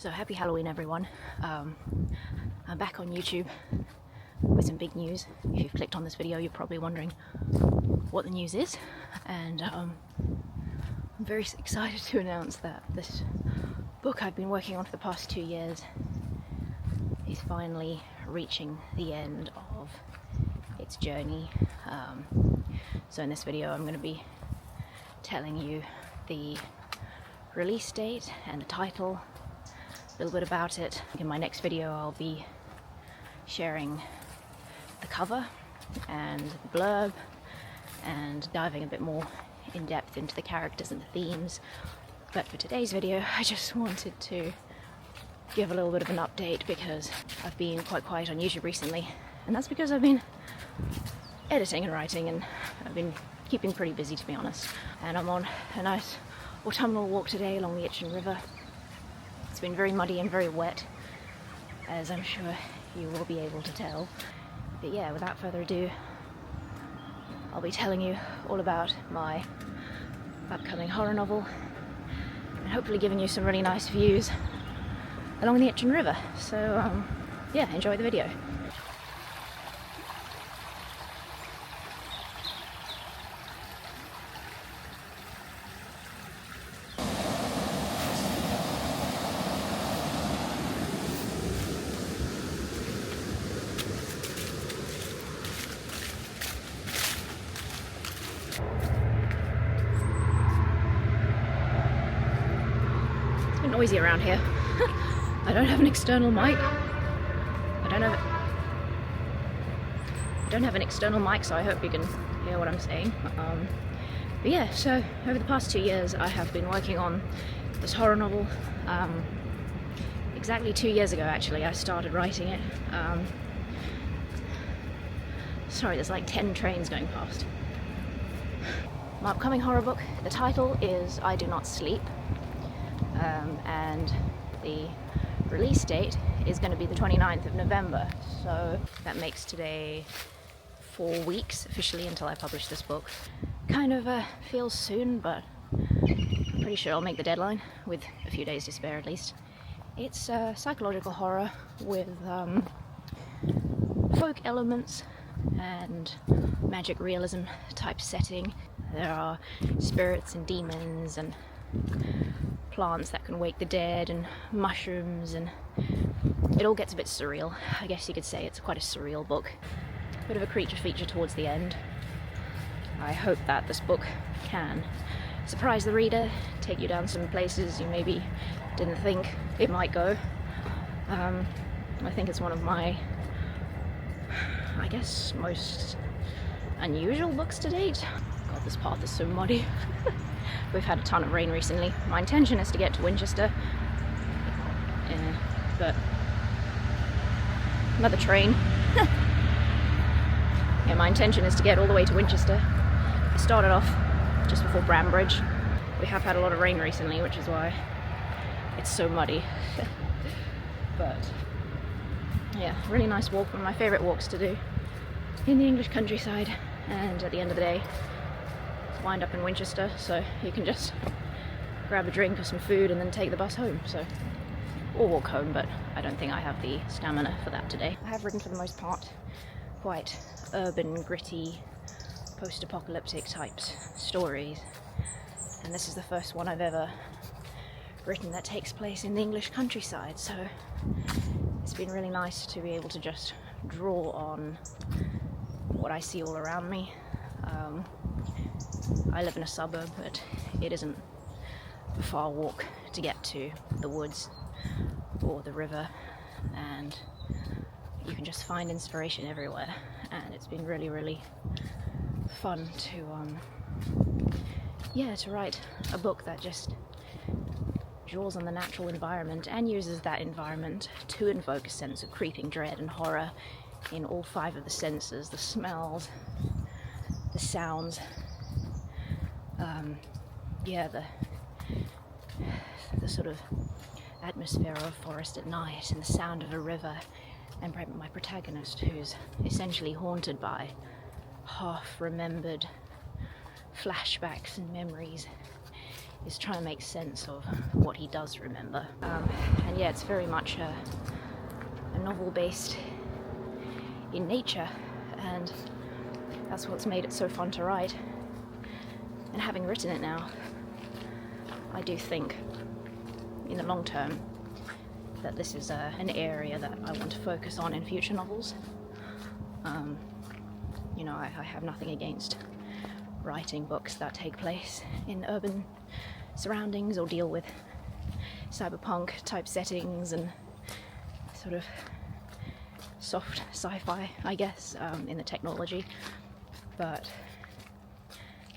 So happy Halloween, everyone. I'm back on YouTube with some big news. If you've clicked on this video, you're probably wondering what the news is, and I'm very excited to announce that this book I've been working on for the past 2 years is finally reaching the end of its journey. So in this video I'm going to be telling you the release date and the title, a little bit about it. In my next video I'll be sharing the cover and the blurb and diving a bit more in depth into the characters and the themes. But for today's video I just wanted to give a little bit of an update because I've been quite quiet on YouTube recently, and that's because I've been editing and writing, and I've been keeping pretty busy, to be honest. And I'm on a nice autumnal walk today along the Itchen river. It's been very muddy and very wet, as I'm sure you will be able to tell. But yeah, without further ado, I'll be telling you all about my upcoming horror novel and hopefully giving you some really nice views along the Itchen river. So yeah, enjoy the video. It's a bit noisy around here. I don't have an external mic. I don't have an external mic, so I hope you can hear what I'm saying. But yeah, so over the past 2 years I have been working on this horror novel. Exactly 2 years ago, actually, I started writing it. Sorry, there's like 10 trains going past. My upcoming horror book, the title is I Do Not Sleep, and the release date is going to be the 29th of November, so that makes today 4 weeks officially until I publish this book. Kind of feels soon, but I'm pretty sure I'll make the deadline with a few days to spare at least. It's psychological horror with folk elements and magic realism type setting. There are spirits and demons and plants that can wake the dead and mushrooms, and it all gets a bit surreal. I guess you could say it's quite a surreal book. Bit of a creature feature towards the end. I hope that this book can surprise the reader, take you down some places you maybe didn't think it might go. I think it's one of my, I guess, most unusual books to date. God, this path is so muddy. We've had a ton of rain recently. My intention is to get to Winchester, but another train. Yeah, my intention is to get all the way to Winchester. I started off just before Brambridge. We have had a lot of rain recently, which is why it's so muddy. But yeah, really nice walk, one of my favourite walks to do in the English countryside, and at the end of the day wind up in Winchester, so you can just grab a drink or some food and then take the bus home, or walk home, but I don't think I have the stamina for that today. I have written, for the most part, quite urban, gritty, post-apocalyptic types stories, and this is the first one I've ever written that takes place in the English countryside, so it's been really nice to be able to just draw on what I see all around me. I live in a suburb, but it isn't a far walk to get to the woods or the river, and you can just find inspiration everywhere, and it's been really, really fun to write a book that just draws on the natural environment and uses that environment to invoke a sense of creeping dread and horror in all 5 of the senses: the smells, the sounds, the sort of atmosphere of a forest at night, and the sound of a river, and my protagonist, who's essentially haunted by half-remembered flashbacks and memories is trying to make sense of what he does remember. And yeah, it's very much a novel based in nature, and that's what's made it so fun to write. And having written it now, I do think in the long term that this is an area that I want to focus on in future novels. You know, I have nothing against writing books that take place in urban surroundings or deal with cyberpunk type settings and sort of soft sci-fi, I guess, in the technology. But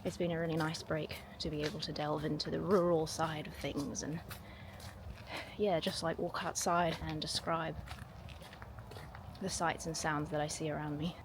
it's been a really nice break to be able to delve into the rural side of things and, yeah, just like walk outside and describe the sights and sounds that I see around me.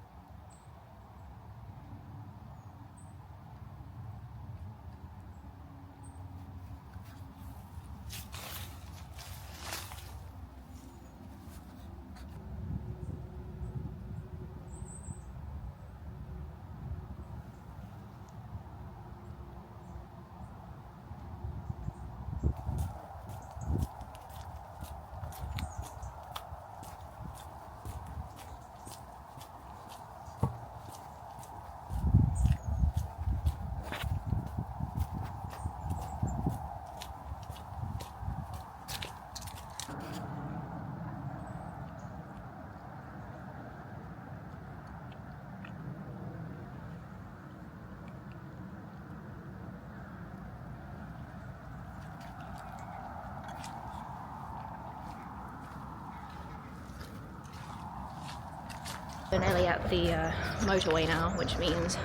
We're nearly at the motorway now, which means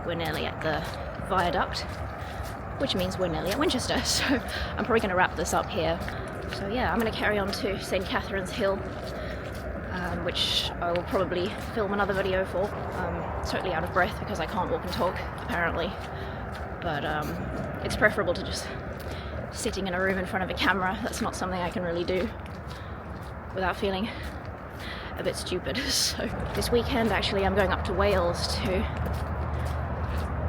we're nearly at the viaduct, which means we're nearly at Winchester. So I'm probably going to wrap this up here. So yeah, I'm going to carry on to St. Catherine's Hill, which I will probably film another video for. Totally out of breath because I can't walk and talk, apparently. But it's preferable to just sitting in a room in front of a camera. That's not something I can really do without feeling a bit stupid. So this weekend actually I'm going up to Wales to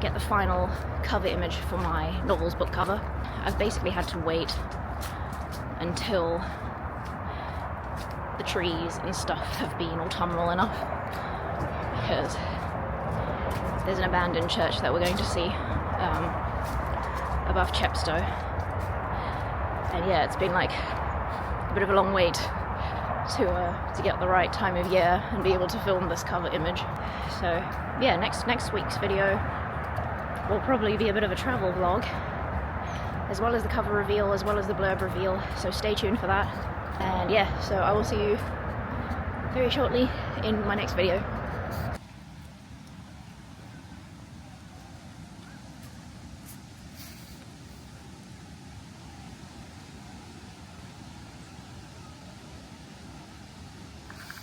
get the final cover image for my novel's book cover. I've basically had to wait until the trees and stuff have been autumnal enough, because there's an abandoned church that we're going to see above Chepstow, and yeah, it's been like a bit of a long wait to get the right time of year and be able to film this cover image. So yeah, next week's video will probably be a bit of a travel vlog, as well as the cover reveal, as well as the blurb reveal, so stay tuned for that. And yeah, so I will see you very shortly in my next video.